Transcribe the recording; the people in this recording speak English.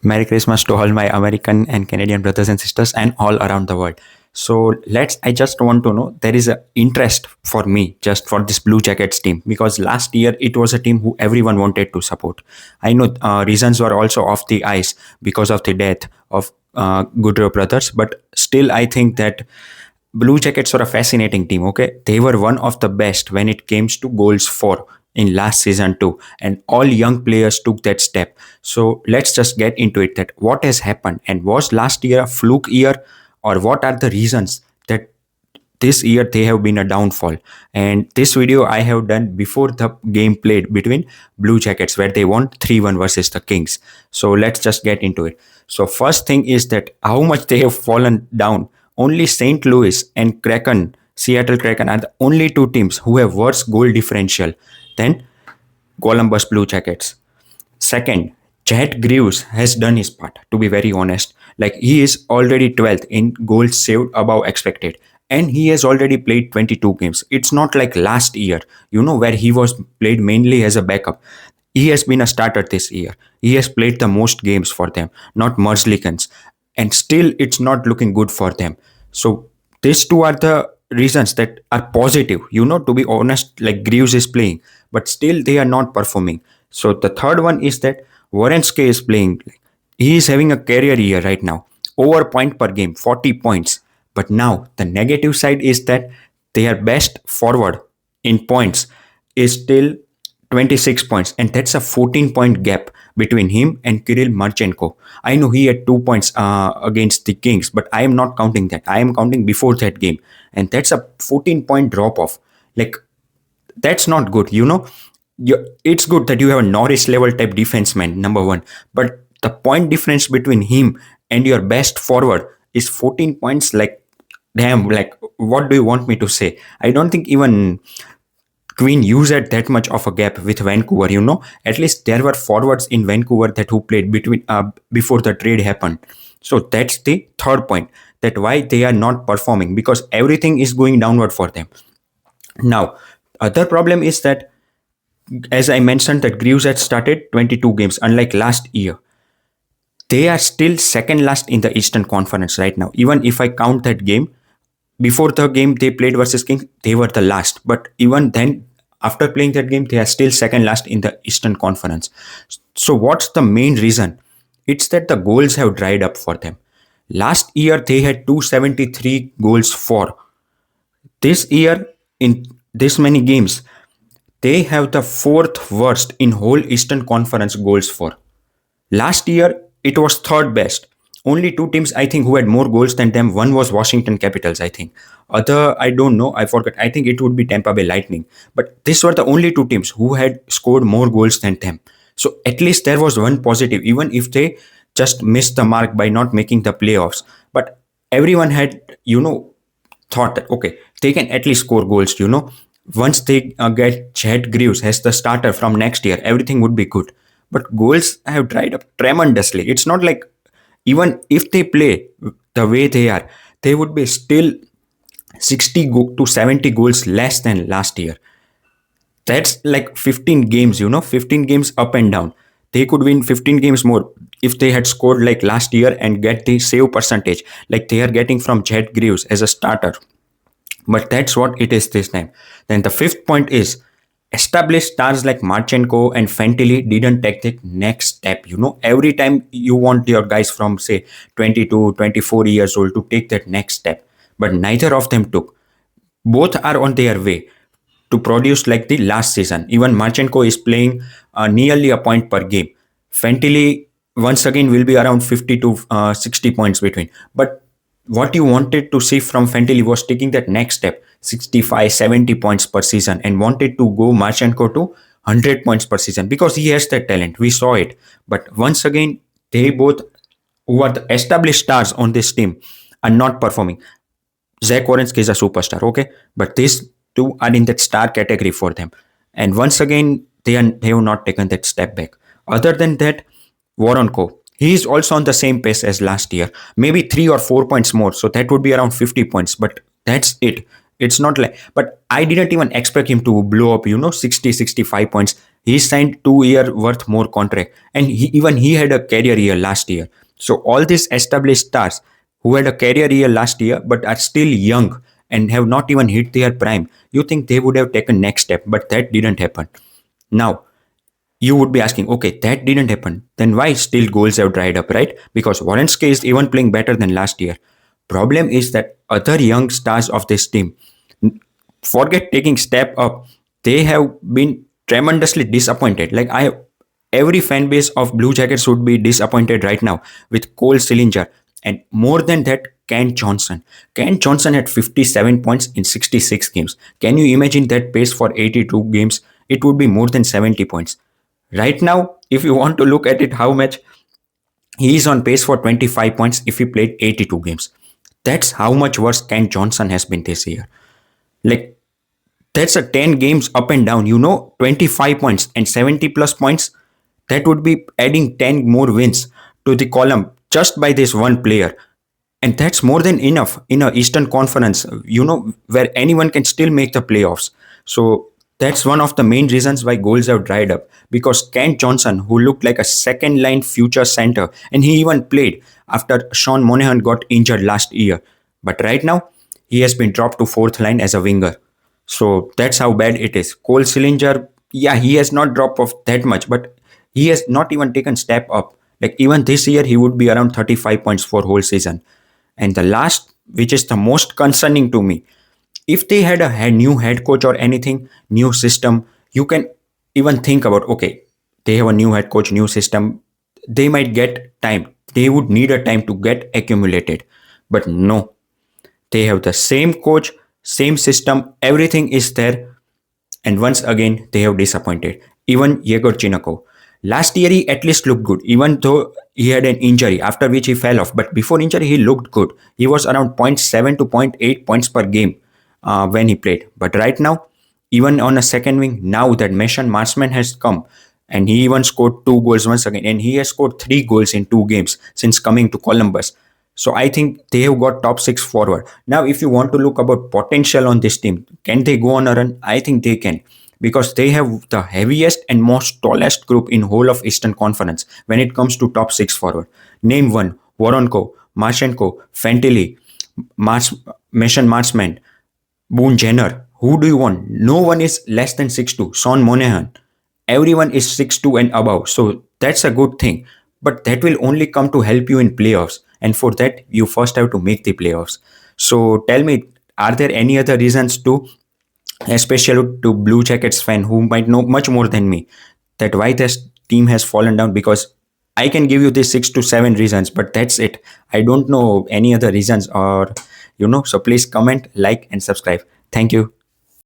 Merry Christmas to all my American and Canadian brothers and sisters and all around the world. So I just want to know there is a interest for me just for this Blue Jackets team because last year it was a team who everyone wanted to support. I know reasons were also off the ice because of the death of Goodrow brothers, but still I think that Blue Jackets are a fascinating team. Okay, they were one of the best when it comes to goals for in last season too, and all young players took that step. So let's just get into it. That what has happened and was last year a fluke year, or what are the reasons that this year they have been a downfall. And this video I have done before the game played between Blue Jackets where they won 3-1 versus the Kings. So let's just get into it. So first thing is that how much they have fallen down. Only St. Louis and Seattle Kraken are the only two teams who have worse goal differential than Columbus Blue Jackets. Second, Chad Greaves has done his part, to be very honest. Like, he is already 12th in goals saved above expected. And he has already played 22 games. It's not like last year, where he was played mainly as a backup. He has been a starter this year. He has played the most games for them, not Merzlikens. And still, it's not looking good for them. So, these two are the reasons that are positive. To be honest, like Greaves is playing, but still they are not performing. So the third one is that Warrenske is playing. He is having a career year right now. Over point per game, 40 points. But now the negative side is that their best forward in points is still 26 points, and that's a 14-point gap between him and Kirill Marchenko. I know he had 2 points against the Kings, but I am not counting that. I am counting before that game, and that's a 14-point drop off. Like, that's not good. It's good that you have a Norris level type defenseman, number one, but the point difference between him and your best forward is 14 points. Like, damn, like, what do you want me to say? I don't think even Queen used that much of a gap with Vancouver. At least there were forwards in Vancouver that who played between before the trade happened. So that's the third point, that why they are not performing, because everything is going downward for them. Now, other problem is that, as I mentioned, that Greaves had started 22 games, unlike last year. They are still second last in the Eastern Conference right now. Even if I count that game, before the game they played versus Kings, they were the last. But even then, after playing that game, they are still second last in the Eastern Conference. So what's the main reason? It's that the goals have dried up for them. Last year, they had 273 goals for. This year, in this many games, they have the fourth worst in whole Eastern Conference goals for. Last year, it was third best. Only two teams, I think, who had more goals than them. One was Washington Capitals, I think. Other, I don't know. I forgot. I think it would be Tampa Bay Lightning. But these were the only two teams who had scored more goals than them. So at least there was one positive, even if they just missed the mark by not making the playoffs. But everyone had, thought that, okay, they can at least score goals, Once they get Chad Greaves as the starter from next year, everything would be good. But goals have dried up tremendously. It's not like, even if they play the way they are, they would be still 60 to 70 goals less than last year. That's like 15 games, 15 games up and down. They could win 15 games more if they had scored like last year and get the save percentage like they are getting from Chad Greaves as a starter. But that's what it is this time. Then the fifth point is, established stars like Marchenko and Fantilli didn't take the next step. Every time you want your guys from, say, 22, 24 years old to take that next step, but neither of them took. Both are on their way to produce like the last season. Even Marchenko is playing nearly a point per game. Fantilli, once again, will be around 50 to 60 points between. But what you wanted to see from Fantilli was taking that next step, 65, 70 points per season, and wanted to go Marchenko to 100 points per season because he has that talent. We saw it. But once again, they both, who are the established stars on this team, are not performing. Zach Werenski is a superstar, okay? But these two are in that star category for them. And once again, they have not taken that step back. Other than that, Voronko, he is also on the same pace as last year, maybe 3 or 4 points more. So that would be around 50 points. But that's it. It's not like, but I didn't even expect him to blow up, 60, 65 points He signed 2 year worth more contract, and even he had a career year last year. So all these established stars who had a career year last year but are still young and have not even hit their prime, you think they would have taken next step, but that didn't happen. Now you would be asking, okay, that didn't happen. Then why still goals have dried up, right? Because Walensky is even playing better than last year. Problem is that other young stars of this team, forget taking step up, they have been tremendously disappointed. Like every fan base of Blue Jackets would be disappointed right now with Cole Sillinger, and more than that, Ken Johnson. Ken Johnson had 57 points in 66 games. Can you imagine that pace for 82 games? It would be more than 70 points. Right now, if you want to look at it, how much he is on pace for 25 points if he played 82 games. That's how much worse Ken Johnson has been this year. Like, that's a 10 games up and down. 25 points and 70 plus points. That would be adding 10 more wins to the column just by this one player. And that's more than enough in a Eastern Conference, where anyone can still make the playoffs. So that's one of the main reasons why goals have dried up. Because Kent Johnson, who looked like a second line future center, and he even played after Sean Monahan got injured last year. But right now, he has been dropped to fourth line as a winger. So that's how bad it is. Cole Sillinger, yeah, he has not dropped off that much, but he has not even taken step up. Like even this year, he would be around 35 points for whole season. And the last, which is the most concerning to me, if they had a new head coach or anything, new system, you can even think about, okay, they have a new head coach, new system, they might get time. They would need a time to get accumulated. But no, they have the same coach, same system, everything is there, and once again they have disappointed. Even Yegor Chinako. Last year he at least looked good, even though he had an injury after which he fell off. But before injury he looked good. He was around zero point 0.7 to zero point 0.8 points per game when he played. But right now, even on a second wing, now that Mason Marsman has come, and he even scored 2 goals once again, and he has scored 3 goals in 2 games since coming to Columbus. So I think they have got top six forward. Now, if you want to look about potential on this team, can they go on a run? I think they can, because they have the heaviest and most tallest group in whole of Eastern Conference when it comes to top six forward. Name one: Voronko, Marchenko, Fantilli, Mars, Mason Marsman, Boone Jenner. Who do you want? No one is less than 6'2". Sean Monahan. Everyone is 6'2" and above. So that's a good thing. But that will only come to help you in playoffs. And for that, you first have to make the playoffs. So tell me, are there any other reasons too, especially to Blue Jackets fan who might know much more than me, that why this team has fallen down? Because I can give you the 6 to 7 reasons, but that's it. I don't know any other reasons, or so please comment, like, and subscribe. Thank you.